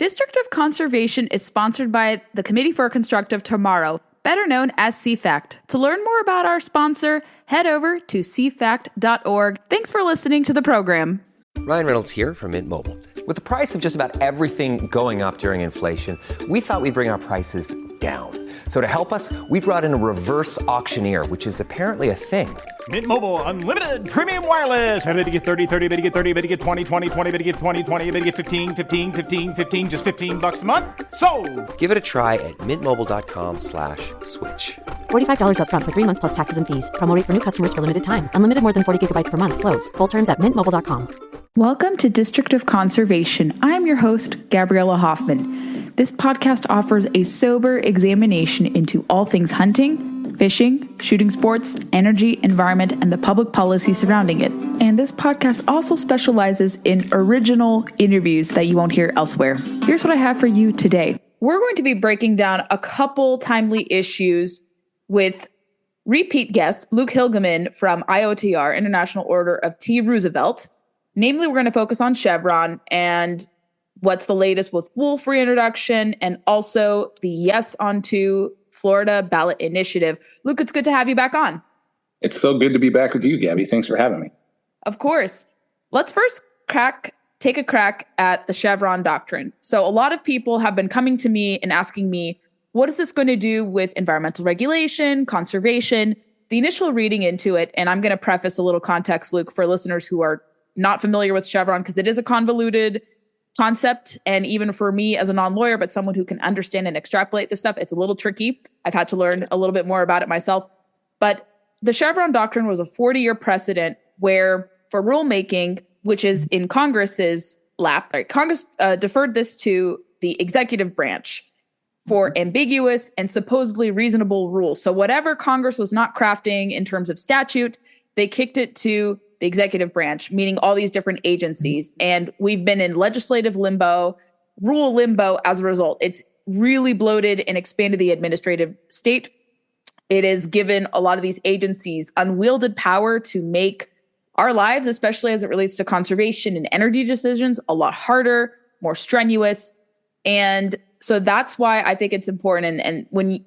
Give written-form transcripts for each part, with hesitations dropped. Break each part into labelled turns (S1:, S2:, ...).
S1: District of Conservation is sponsored by the Committee for a Constructive Tomorrow, better known as CFACT. To learn more about our sponsor, head over to cfact.org. Thanks for listening to the program.
S2: Ryan Reynolds here from Mint Mobile. With the price of just about everything going up during inflation, we thought we'd bring our prices down. So to help us, we brought in a reverse auctioneer, which is apparently a thing.
S3: Mint Mobile Unlimited Premium Wireless. How to get 30, 30, bit to get 30, bit to get 20, 20, 20, bit to get 20, 20, bit to get 15, 15, 15, 15, just $15 a month? Sold!
S2: Give it a try at mintmobile.com/switch.
S4: $45 up front for 3 months plus taxes and fees. Promo rate for new customers for limited time. Unlimited more than 40 gigabytes per month. Slows full terms at mintmobile.com.
S1: Welcome to District of Conservation. I'm your host, Gabriella Hoffman. This podcast offers a sober examination into all things hunting, fishing, shooting sports, energy, environment, and the public policy surrounding it. And this podcast also specializes in original interviews that you won't hear elsewhere. Here's what I have for you today. We're going to be breaking down a couple timely issues with repeat guest Luke Hilgemann from IOTR, International Order of T. Roosevelt. Namely, we're going to focus on Chevron and what's the latest with wolf reintroduction and also the Yes on 2 Florida ballot initiative. Luke, it's good to have you back on.
S5: It's so good to be back with you, Gabby. Thanks for having me.
S1: Of course. Let's first take a crack at the Chevron Doctrine. So a lot of people have been coming to me and asking me, what is this going to do with environmental regulation, conservation? The initial reading into it, and I'm going to preface a little context, Luke, for listeners who are not familiar with Chevron, because it is a convoluted concept. And even for me as a non-lawyer, but someone who can understand and extrapolate this stuff, it's a little tricky. I've had to learn a little bit more about it myself. But the Chevron Doctrine was a 40-year precedent where for rulemaking, which is in Congress's lap, right, Congress deferred this to the executive branch for ambiguous and supposedly reasonable rules. So whatever Congress was not crafting in terms of statute, they kicked it to the executive branch, meaning all these different agencies. And we've been in legislative limbo, rule limbo as a result. It's really bloated and expanded the administrative state. It has given a lot of these agencies unwielded power to make our lives, especially as it relates to conservation and energy decisions, a lot harder, more strenuous. And so that's why I think it's important. And when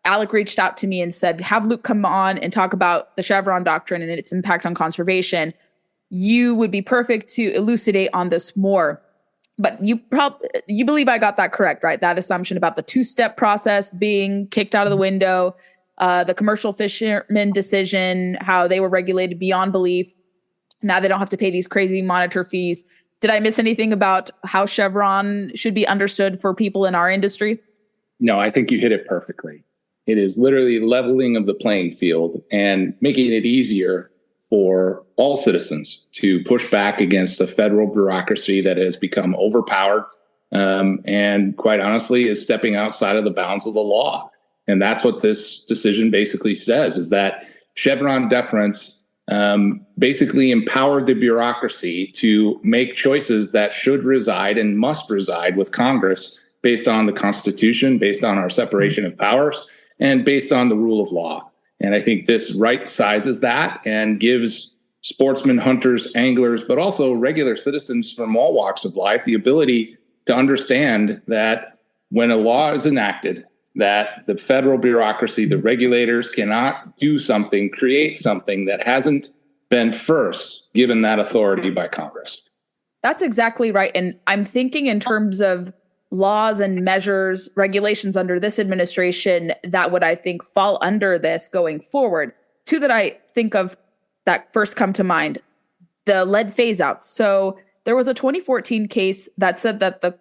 S1: Alec reached out to me and said, have Luke come on and talk about the Chevron Doctrine and its impact on conservation, you would be perfect to elucidate on this more. But you believe I got that correct, right? That assumption about the two-step process being kicked out of the window, the commercial fishermen decision, how they were regulated beyond belief. Now they don't have to pay these crazy monitor fees. Did I miss anything about how Chevron should be understood for people in our industry?
S5: No, I think you hit it perfectly. It is literally leveling of the playing field and making it easier for all citizens to push back against a federal bureaucracy that has become overpowered and quite honestly is stepping outside of the bounds of the law. And that's what this decision basically says, is that Chevron deference basically empowered the bureaucracy to make choices that should reside and must reside with Congress based on the Constitution, based on our separation of powers, and based on the rule of law. And I think this right sizes that and gives sportsmen, hunters, anglers, but also regular citizens from all walks of life the ability to understand that when a law is enacted, that the federal bureaucracy, the regulators cannot do something, create something that hasn't been first given that authority by Congress.
S1: That's exactly right. And I'm thinking in terms of laws and measures, regulations under this administration that would, I think, fall under this going forward. Two that I think of that first come to mind, the lead phase out. So there was a 2014 case that said that the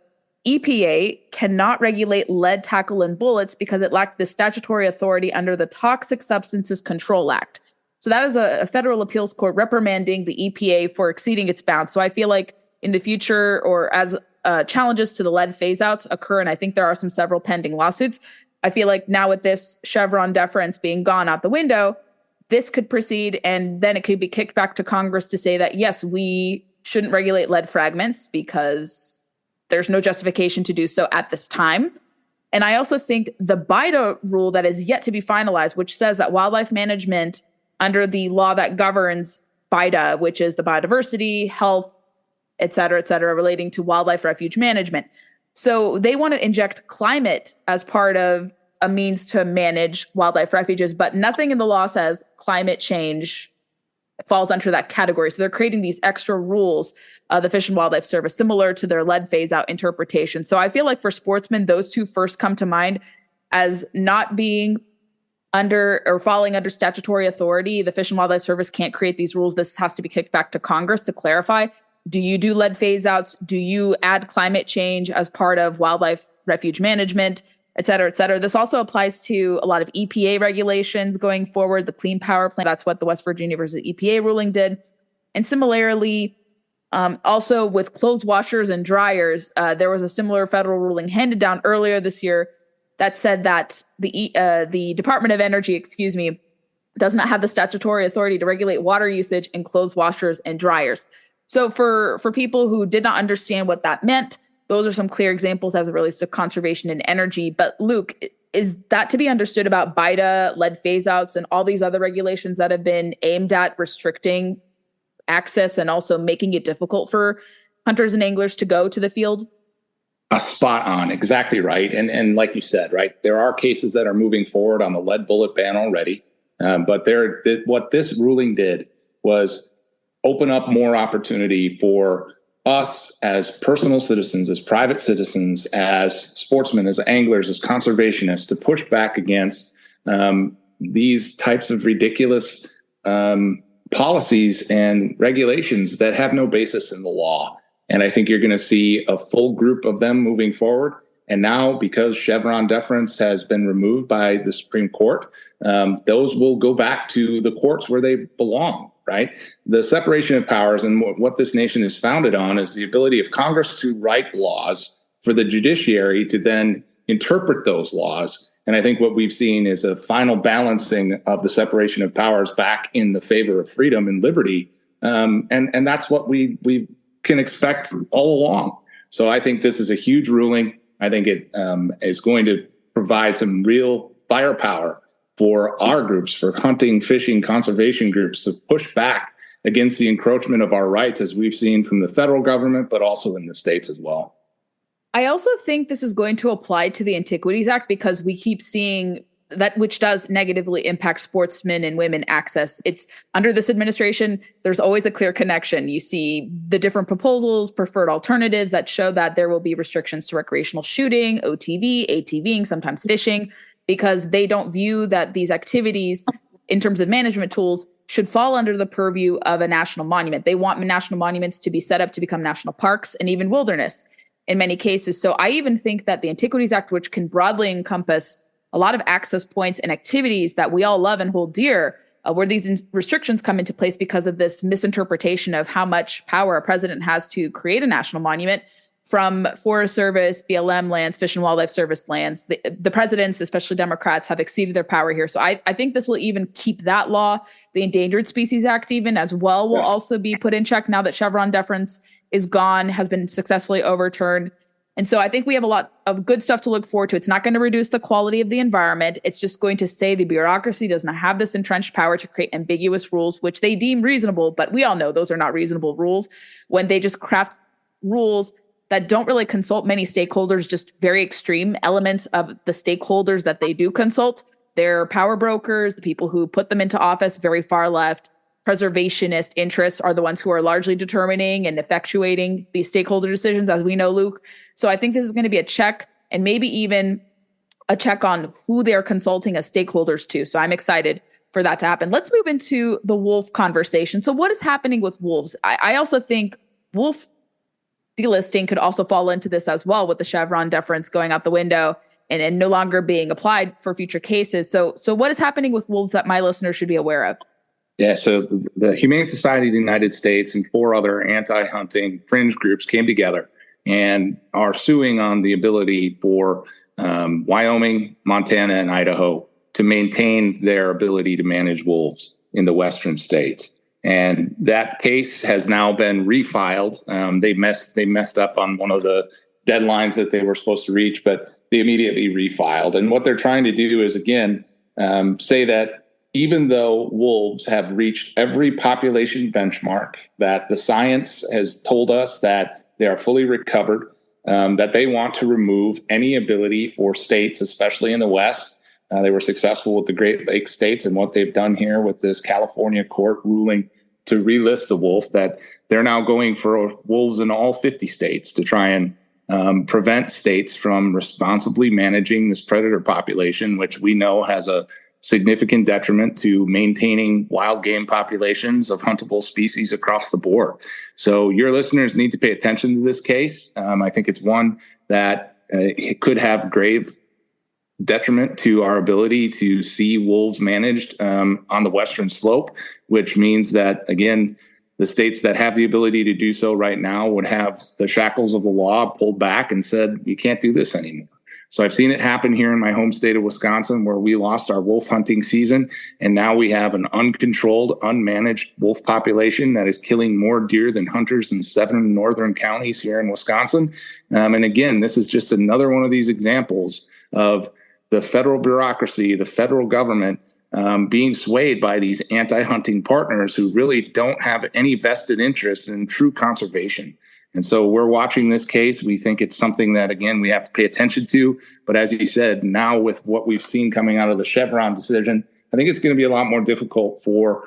S1: EPA cannot regulate lead, tackle, and bullets because it lacked the statutory authority under the Toxic Substances Control Act. So that is a federal appeals court reprimanding the EPA for exceeding its bounds. So I feel like in the future, or as challenges to the lead phase-outs occur, and I think there are several pending lawsuits, I feel like now with this Chevron deference being gone out the window, this could proceed, and then it could be kicked back to Congress to say that, yes, we shouldn't regulate lead fragments because there's no justification to do so at this time. And I also think the BIDA rule that is yet to be finalized, which says that wildlife management under the law that governs BIDA, which is the biodiversity, health, et cetera, relating to wildlife refuge management. So they want to inject climate as part of a means to manage wildlife refuges, but nothing in the law says climate change falls under that category. So they're creating these extra rules, the Fish and Wildlife Service, similar to their lead phase out interpretation. So I feel like for sportsmen, those two first come to mind as not being under or falling under statutory authority. The Fish and Wildlife Service can't create these rules. This has to be kicked back to Congress to clarify. Do you do lead phase outs? Do you add climate change as part of wildlife refuge management, et cetera, et cetera? This also applies to a lot of EPA regulations going forward, the Clean Power Plan. That's what the West Virginia versus EPA ruling did. And similarly, also with clothes washers and dryers, there was a similar federal ruling handed down earlier this year that said that the Department of Energy, does not have the statutory authority to regulate water usage in clothes washers and dryers. So for people who did not understand what that meant, those are some clear examples as it relates to conservation and energy. But Luke, is that to be understood about BIDA, lead phase outs, and all these other regulations that have been aimed at restricting access and also making it difficult for hunters and anglers to go to the field?
S5: Spot on. Exactly right. And like you said, right, there are cases that are moving forward on the lead bullet ban already. But what this ruling did was open up more opportunity for us as personal citizens, as private citizens, as sportsmen, as anglers, as conservationists to push back against these types of ridiculous policies and regulations that have no basis in the law. And I think you're going to see a full group of them moving forward. And now, because Chevron deference has been removed by the Supreme Court, those will go back to the courts where they belong, right? The separation of powers and what this nation is founded on is the ability of Congress to write laws for the judiciary to then interpret those laws. And I think what we've seen is a final balancing of the separation of powers back in the favor of freedom and liberty. And that's what we can expect all along. So I think this is a huge ruling. I think it is going to provide some real firepower for our groups, for hunting, fishing, conservation groups to push back against the encroachment of our rights, as we've seen from the federal government, but also in the states as well.
S1: I also think this is going to apply to the Antiquities Act because we keep seeing that, which does negatively impact sportsmen and women access. It's under this administration, there's always a clear connection. You see the different proposals, preferred alternatives that show that there will be restrictions to recreational shooting, OTV, ATVing, sometimes fishing, because they don't view that these activities in terms of management tools should fall under the purview of a national monument. They want national monuments to be set up to become national parks and even wilderness in many cases. So I even think that the Antiquities Act, which can broadly encompass a lot of access points and activities that we all love and hold dear, where these restrictions come into place because of this misinterpretation of how much power a president has to create a national monument from Forest Service, BLM lands, Fish and Wildlife Service lands. The presidents, especially Democrats, have exceeded their power here. So I think this will even keep that law. The Endangered Species Act even as well will also be put in check now that Chevron deference is gone, has been successfully overturned. And so I think we have a lot of good stuff to look forward to. It's not going to reduce the quality of the environment. It's just going to say the bureaucracy does not have this entrenched power to create ambiguous rules, which they deem reasonable. But we all know those are not reasonable rules when they just craft rules that don't really consult many stakeholders, just very extreme elements of the stakeholders that they do consult. They're power brokers, the people who put them into office, very far left. Preservationist interests are the ones who are largely determining and effectuating these stakeholder decisions, as we know, Luke. So I think this is going to be a check and maybe even a check on who they're consulting as stakeholders to. So I'm excited for that to happen. Let's move into the wolf conversation. So what is happening with wolves? I also think wolf delisting could also fall into this as well, with the Chevron deference going out the window and no longer being applied for future cases. So what is happening with wolves that my listeners should be aware of?
S5: Yeah, so the Humane Society of the United States and 4 other anti-hunting fringe groups came together and are suing on the ability for Wyoming, Montana, and Idaho to maintain their ability to manage wolves in the western states. And that case has now been refiled. They messed up on one of the deadlines that they were supposed to reach, but they immediately refiled. And what they're trying to do is, again, say that even though wolves have reached every population benchmark, that the science has told us that they are fully recovered, that they want to remove any ability for states, especially in the West. They were successful with the Great Lakes states, and what they've done here with this California court ruling to relist the wolf, that they're now going for wolves in all 50 states to try and prevent states from responsibly managing this predator population, which we know has a significant detriment to maintaining wild game populations of huntable species across the board. So your listeners need to pay attention to this case. I think it's one that it could have grave detriment to our ability to see wolves managed on the western slope, which means that, again, the states that have the ability to do so right now would have the shackles of the law pulled back and said, you can't do this anymore. So I've seen it happen here in my home state of Wisconsin, where we lost our wolf hunting season, and now we have an uncontrolled, unmanaged wolf population that is killing more deer than hunters in 7 northern counties here in Wisconsin. And again, this is just another one of these examples of the federal bureaucracy, the federal government, being swayed by these anti-hunting partners who really don't have any vested interest in true conservation. And so we're watching this case. We think it's something that, again, we have to pay attention to. But as you said, now with what we've seen coming out of the Chevron decision, I think it's going to be a lot more difficult for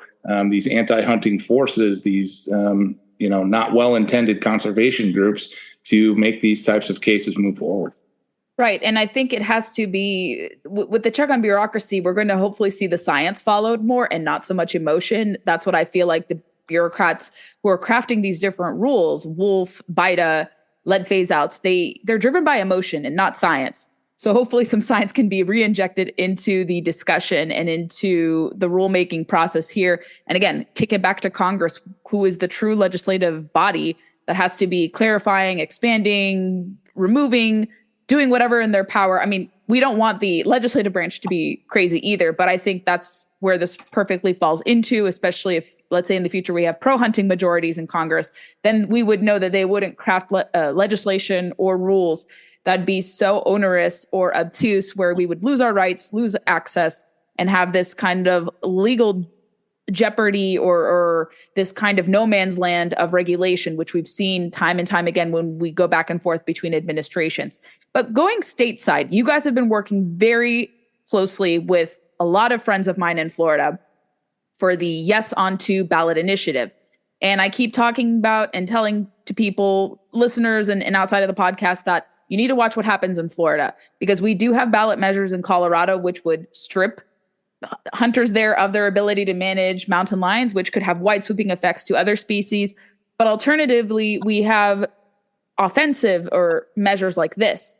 S5: these anti-hunting forces, these not well-intended conservation groups, to make these types of cases move forward.
S1: Right. And I think it has to be, with the check on bureaucracy, we're going to hopefully see the science followed more and not so much emotion. That's what I feel like the bureaucrats who are crafting these different rules, wolf, BITA, lead phase outs, they're driven by emotion and not science. So hopefully some science can be re-injected into the discussion and into the rulemaking process here. And again, kick it back to Congress, who is the true legislative body that has to be clarifying, expanding, removing, doing whatever in their power. I mean, we don't want the legislative branch to be crazy either, but I think that's where this perfectly falls into, especially if, let's say in the future, we have pro-hunting majorities in Congress, then we would know that they wouldn't craft legislation or rules that'd be so onerous or obtuse where we would lose our rights, lose access, and have this kind of legal jeopardy or this kind of no man's land of regulation, which we've seen time and time again when we go back and forth between administrations. But going stateside, you guys have been working very closely with a lot of friends of mine in Florida for the Yes on 2 ballot initiative. And I keep talking about and telling to people, listeners and outside of the podcast, that you need to watch what happens in Florida, because we do have ballot measures in Colorado, which would strip hunters there of their ability to manage mountain lions, which could have wide sweeping effects to other species. But alternatively, we have offensive or measures like this.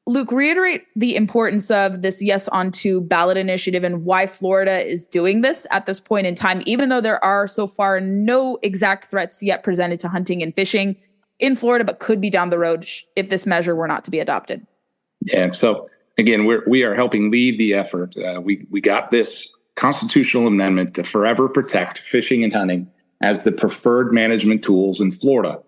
S1: Luke, reiterate the importance of this Yes on 2 ballot initiative and why Florida is doing this at this point in time, even though there are so far no exact threats yet presented to hunting and fishing in Florida, but could be down the road if this measure were not to be adopted.
S5: Yeah, so again, we are helping lead the effort. We got this constitutional amendment to forever protect fishing and hunting as the preferred management tools in Florida.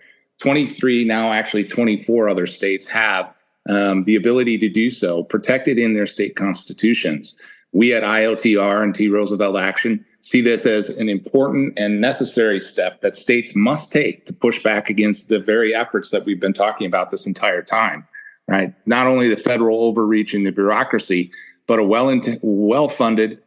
S5: 23, now actually 24 other states have the ability to do so, protected in their state constitutions. We at IOTR and T. Roosevelt Action see this as an important and necessary step that states must take to push back against the very efforts that we've been talking about this entire time. Right? Not only the federal overreach and the bureaucracy, but a well-funded,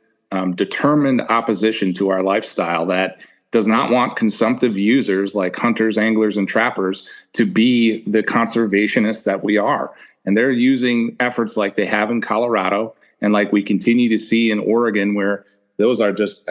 S5: determined opposition to our lifestyle that does not want consumptive users like hunters, anglers, and trappers to be the conservationists that we are. And they're using efforts like they have in Colorado and like we continue to see in Oregon, where those are just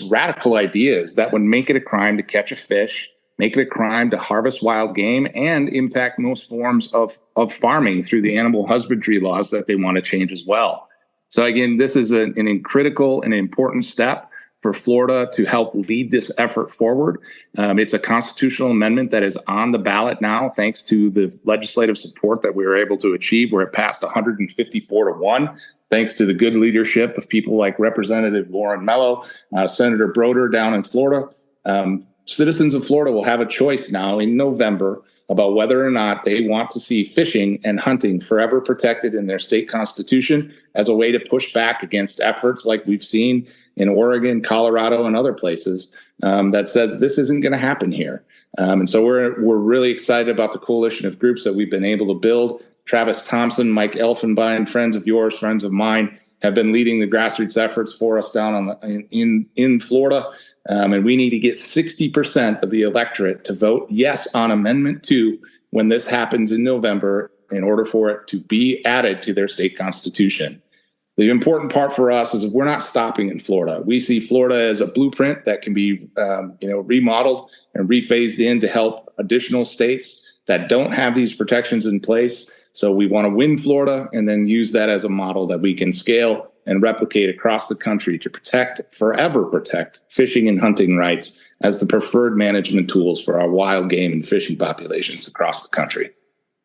S5: radical ideas that would make it a crime to catch a fish, make it a crime to harvest wild game, and impact most forms of farming through the animal husbandry laws that they want to change as well. So again, this is an critical and important step for Florida to help lead this effort forward. It's a constitutional amendment that is on the ballot now, thanks to the legislative support that we were able to achieve, where it passed 154-1, thanks to the good leadership of people like Representative Lauren Mello, Senator Broder down in Florida. Citizens of Florida will have a choice now in November about whether or not they want to see fishing and hunting forever protected in their state constitution as a way to push back against efforts like we've seen in Oregon, Colorado, and other places that says this isn't going to happen here. And so we're really excited about the coalition of groups that we've been able to build. Travis Thompson, Mike Elfenbein, friends of yours, friends of mine, have been leading the grassroots efforts for us down in Florida. And we need to get 60% of the electorate to vote yes on Amendment 2 when this happens in November in order for it to be added to their state constitution. The important part for us is that we're not stopping in Florida. We see Florida as a blueprint that can be remodeled and rephased in to help additional states that don't have these protections in place. So we want to win Florida and then use that as a model that we can scale and replicate across the country to forever protect fishing and hunting rights as the preferred management tools for our wild game and fishing populations across the country.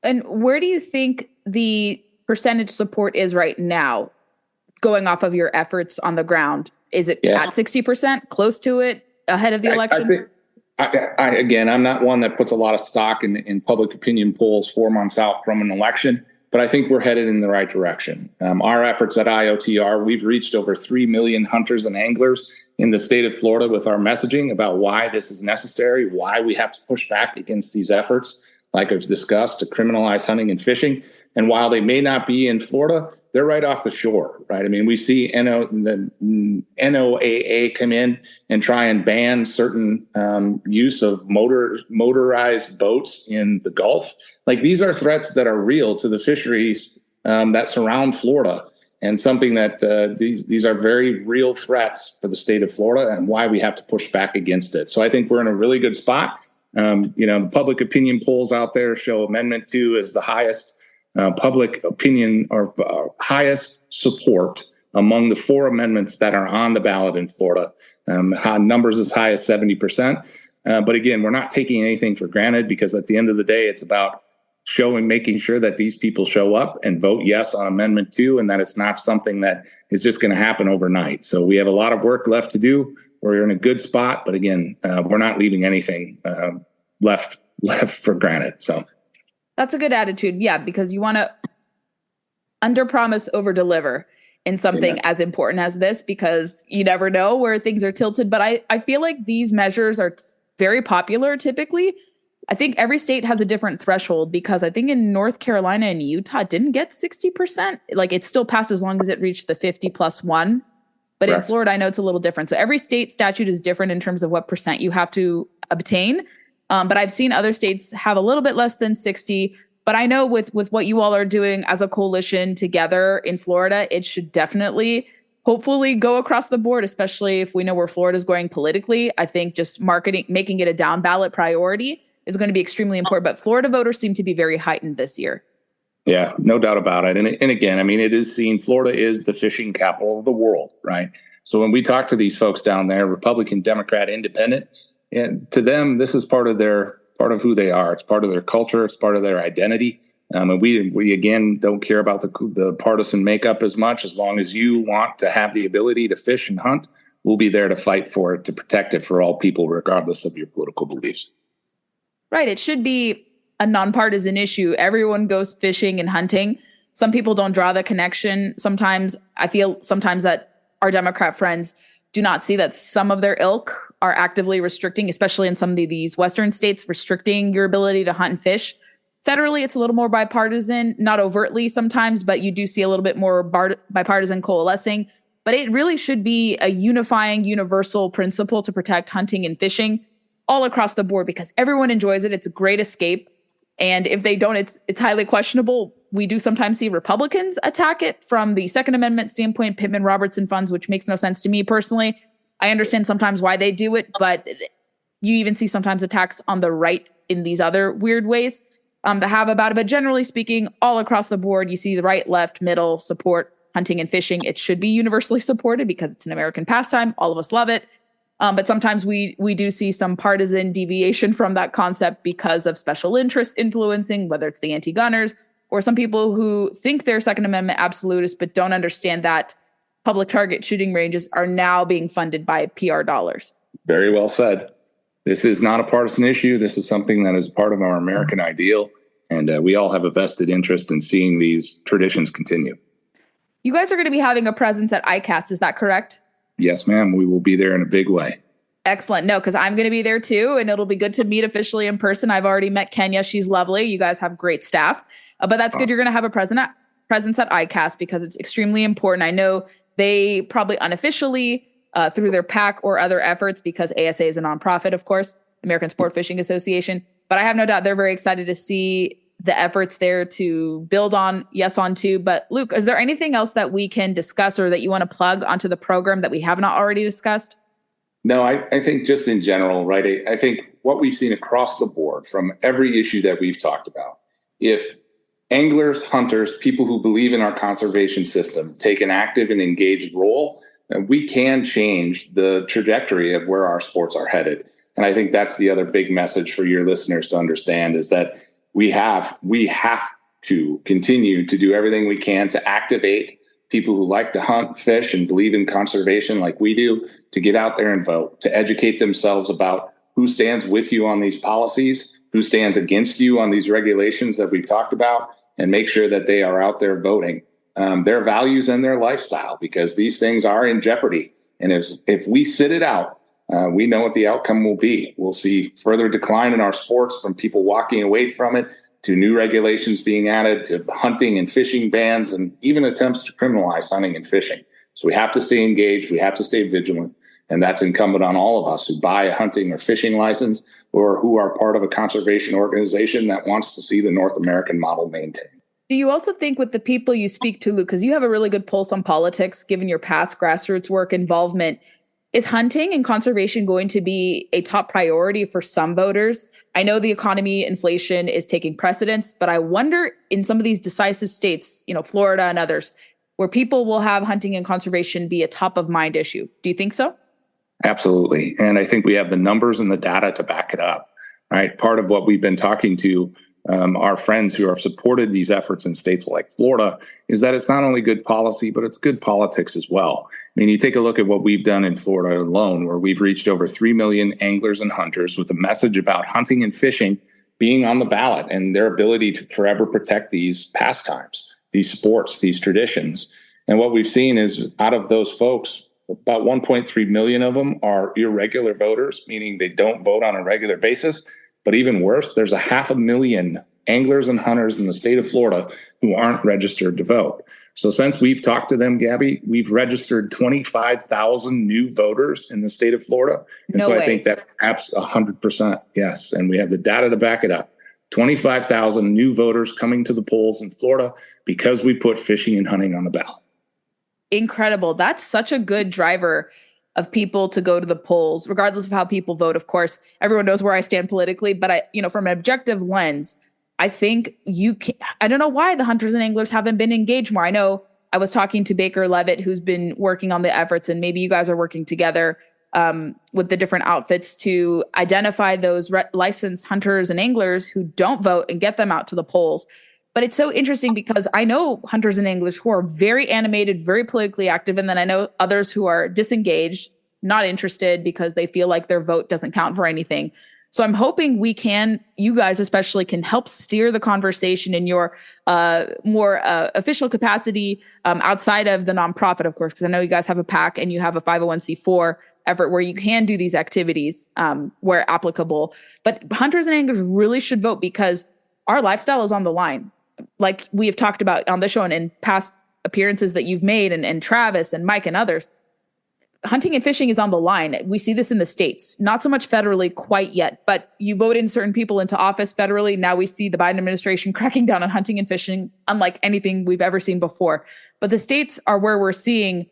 S1: And where do you think the percentage support is right now, going off of your efforts on the ground? Is it at 60%, close to it, ahead of the election?
S5: Again, I'm not one that puts a lot of stock in public opinion polls 4 months out from an election, but I think we're headed in the right direction. Our efforts at IOTR, we've reached over 3 million hunters and anglers in the state of Florida with our messaging about why this is necessary, why we have to push back against these efforts, like I've discussed, to criminalize hunting and fishing. And while they may not be in Florida, they're right off the shore, right? I mean, we see the NOAA come in and try and ban certain use of motorized boats in the Gulf. Like, these are threats that are real to the fisheries that surround Florida, and something that these are very real threats for the state of Florida, and why we have to push back against it. So I think we're in a really good spot. The public opinion polls out there show Amendment 2 is the highest public opinion or highest support among the 4 amendments that are on the ballot in Florida. Numbers as high as 70%. But again, we're not taking anything for granted, because at the end of the day, it's about making sure that these people show up and vote yes on Amendment 2, and that it's not something that is just going to happen overnight. So we have a lot of work left to do. We're in a good spot, but again, we're not leaving anything left for granted. So.
S1: That's a good attitude. Yeah, because you want to underpromise, overdeliver in something as important as this, because you never know where things are tilted. But I feel like these measures are very popular typically. I think every state has a different threshold, because I think in North Carolina and Utah it didn't get 60%. Like, it still passed as long as it reached the 50+1. But Correct. In Florida, I know it's a little different. So every state statute is different in terms of what percent you have to obtain. But I've seen other states have a little bit less than 60. But I know with what you all are doing as a coalition together in Florida, it should definitely, hopefully, go across the board, especially if we know where Florida is going politically. I think just making it a down ballot priority is going to be extremely important. But Florida voters seem to be very heightened this year.
S5: Yeah, no doubt about it. And again, I mean, it is seen, Florida is the fishing capital of the world, right? So when we talk to these folks down there, Republican, Democrat, Independent, and to them, this is part of who they are. It's part of their culture. It's part of their identity. And we again don't care about the partisan makeup as much. As long as you want to have the ability to fish and hunt, we'll be there to fight for it, to protect it for all people, regardless of your political beliefs.
S1: Right. It should be a nonpartisan issue. Everyone goes fishing and hunting. Some people don't draw the connection. Sometimes I feel that our Democrat friends do not see that some of their ilk are actively restricting, especially in some of these Western states, restricting your ability to hunt and fish. Federally, it's a little more bipartisan, not overtly sometimes, but you do see a little bit more bipartisan coalescing. But it really should be a unifying, universal principle to protect hunting and fishing all across the board, because everyone enjoys it. It's a great escape. And if they don't, it's highly questionable. We do sometimes see Republicans attack it from the Second Amendment standpoint, Pittman-Robertson funds, which makes no sense to me personally. I understand sometimes why they do it, but you even see sometimes attacks on the right in these other weird ways to have about it. But generally speaking, all across the board, you see the right, left, middle support hunting and fishing. It should be universally supported because it's an American pastime. All of us love it. But sometimes we do see some partisan deviation from that concept because of special interests influencing, whether it's the anti-gunners or some people who think they're Second Amendment absolutists but don't understand that public target shooting ranges are now being funded by PR dollars.
S5: Very well said. This is not a partisan issue. This is something that is part of our American ideal, and we all have a vested interest in seeing these traditions continue.
S1: You guys are going to be having a presence at ICAST, is that correct?
S5: Yes, ma'am. We will be there in a big way.
S1: Excellent. No, because I'm going to be there too, and it'll be good to meet officially in person. I've already met Kenya. She's lovely. You guys have great staff. But that's good. You're going to have a presence at ICAST because it's extremely important. I know they probably unofficially, through their PAC or other efforts, because ASA is a nonprofit, of course, American Sport Fishing Association. But I have no doubt they're very excited to see the efforts there to build on, yes, on to. But Luke, is there anything else that we can discuss or that you want to plug onto the program that we have not already discussed?
S5: No, I think just in general, right? I think what we've seen across the board from every issue that we've talked about, if anglers, hunters, people who believe in our conservation system take an active and engaged role, we can change the trajectory of where our sports are headed. And I think that's the other big message for your listeners to understand is that we have to continue to do everything we can to activate people who like to hunt, fish, and believe in conservation like we do, to get out there and vote, to educate themselves about who stands with you on these policies, who stands against you on these regulations that we've talked about, and make sure that they are out there voting their values and their lifestyle, because these things are in jeopardy. And if we sit it out, we know what the outcome will be. We'll see further decline in our sports from people walking away from it, to new regulations being added, to hunting and fishing bans, and even attempts to criminalize hunting and fishing. So we have to stay engaged. We have to stay vigilant. And that's incumbent on all of us who buy a hunting or fishing license or who are part of a conservation organization that wants to see the North American model maintained.
S1: Do you also think with the people you speak to, Luke, because you have a really good pulse on politics, given your past grassroots work involvement, is hunting and conservation going to be a top priority for some voters? I know the economy, inflation is taking precedence, but I wonder in some of these decisive states, Florida and others, where people will have hunting and conservation be a top of mind issue. Do you think so?
S5: Absolutely. And I think we have the numbers and the data to back it up, right? Part of what we've been talking to our friends who have supported these efforts in states like Florida is that it's not only good policy, but it's good politics as well. I mean, you take a look at what we've done in Florida alone, where we've reached over 3 million anglers and hunters with a message about hunting and fishing being on the ballot and their ability to forever protect these pastimes, these sports, these traditions. And what we've seen is out of those folks, about 1.3 million of them are irregular voters, meaning they don't vote on a regular basis. But even worse, there's 500,000 anglers and hunters in the state of Florida who aren't registered to vote. So since we've talked to them, Gabby, we've registered 25,000 new voters in the state of Florida. And I think that's 100%. Yes. And we have the data to back it up. 25,000 new voters coming to the polls in Florida because we put fishing and hunting on the ballot.
S1: Incredible. That's such a good driver of people to go to the polls, regardless of how people vote. Of course, everyone knows where I stand politically, but from an objective lens, I think I don't know why the hunters and anglers haven't been engaged more. I know I was talking to Baker Levitt, who's been working on the efforts, and maybe you guys are working together with the different outfits to identify those licensed hunters and anglers who don't vote and get them out to the polls. But it's so interesting because I know hunters and anglers who are very animated, very politically active. And then I know others who are disengaged, not interested because they feel like their vote doesn't count for anything. So I'm hoping you guys especially can help steer the conversation in your more official capacity outside of the nonprofit, of course, because I know you guys have a PAC and you have a 501c4 effort where you can do these activities where applicable. But hunters and anglers really should vote because our lifestyle is on the line. Like we have talked about on the show and in past appearances that you've made and Travis and Mike and others, hunting and fishing is on the line. We see this in the States, not so much federally quite yet, but you vote in certain people into office federally. Now we see the Biden administration cracking down on hunting and fishing, unlike anything we've ever seen before. But the States are where we're seeing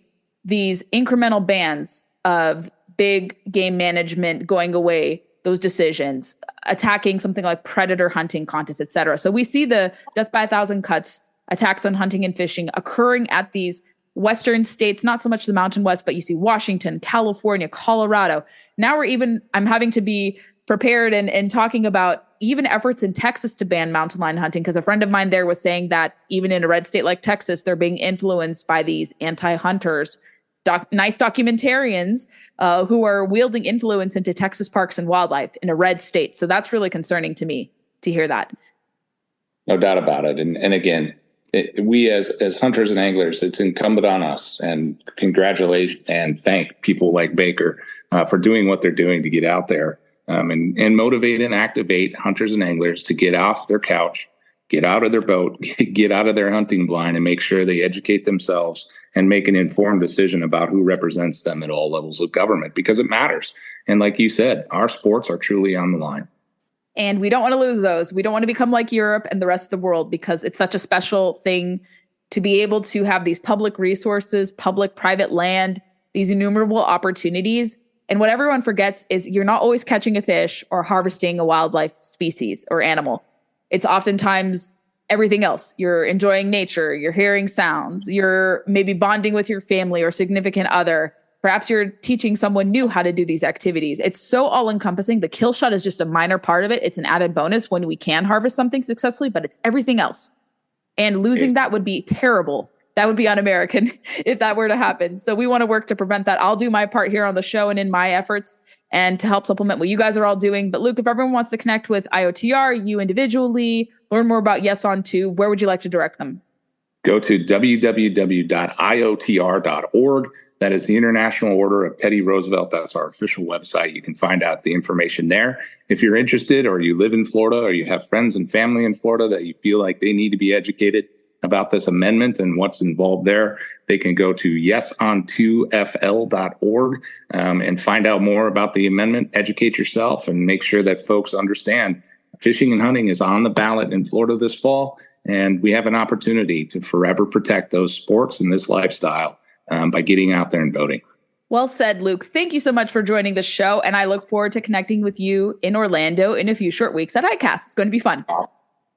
S1: these incremental bans of big game management going away, those decisions, attacking something like predator hunting contests, et cetera. So we see the death by 1,000 cuts, attacks on hunting and fishing occurring at these Western states, not so much the Mountain West, but you see Washington, California, Colorado. Now I'm having to be prepared and talking about even efforts in Texas to ban mountain lion hunting, because a friend of mine there was saying that even in a red state like Texas, they're being influenced by these anti-hunters, nice documentarians who are wielding influence into Texas parks and wildlife in a red state. So that's really concerning to me to hear that.
S5: No doubt about it. And again, we as hunters and anglers, it's incumbent on us and congratulate and thank people like Baker for doing what they're doing to get out there and motivate and activate hunters and anglers to get off their couch, get out of their boat, get out of their hunting blind, and make sure they educate themselves and make an informed decision about who represents them at all levels of government, because it matters. And like you said, our sports are truly on the line.
S1: And we don't want to lose those. We don't want to become like Europe and the rest of the world, because it's such a special thing to be able to have these public resources, public-private land, these innumerable opportunities. And what everyone forgets is you're not always catching a fish or harvesting a wildlife species or animal. It's oftentimes everything else. You're enjoying nature, you're hearing sounds, you're maybe bonding with your family or significant other. Perhaps you're teaching someone new how to do these activities. It's so all-encompassing. The kill shot is just a minor part of it. It's an added bonus when we can harvest something successfully, but it's everything else. And losing that would be terrible. That would be un-American if that were to happen. So we want to work to prevent that. I'll do my part here on the show and in my efforts and to help supplement what you guys are all doing. But Luke, if everyone wants to connect with IOTR, you individually, learn more about Yes on 2, where would you like to direct them?
S5: Go to www.iotr.org. That is the International Order of Teddy Roosevelt. That's our official website. You can find out the information there. If you're interested, or you live in Florida, or you have friends and family in Florida that you feel like they need to be educated about this amendment and what's involved there, they can go to yesonto.fl.org and find out more about the amendment, educate yourself, and make sure that folks understand fishing and hunting is on the ballot in Florida this fall. And we have an opportunity to forever protect those sports and this lifestyle by getting out there and voting.
S1: Well said, Luke. Thank you so much for joining the show. And I look forward to connecting with you in Orlando in a few short weeks at ICAST. It's going to be fun.
S5: Awesome.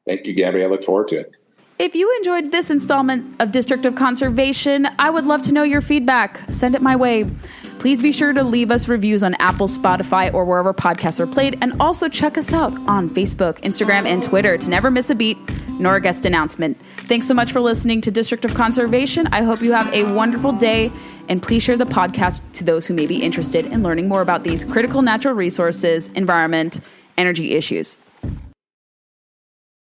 S5: Thank you, Gabby. I look forward to it.
S1: If you enjoyed this installment of District of Conservation, I would love to know your feedback. Send it my way. Please be sure to leave us reviews on Apple, Spotify, or wherever podcasts are played. And also check us out on Facebook, Instagram, and Twitter to never miss a beat nor a guest announcement. Thanks so much for listening to District of Conservation. I hope you have a wonderful day. And please share the podcast to those who may be interested in learning more about these critical natural resources, environment, energy issues.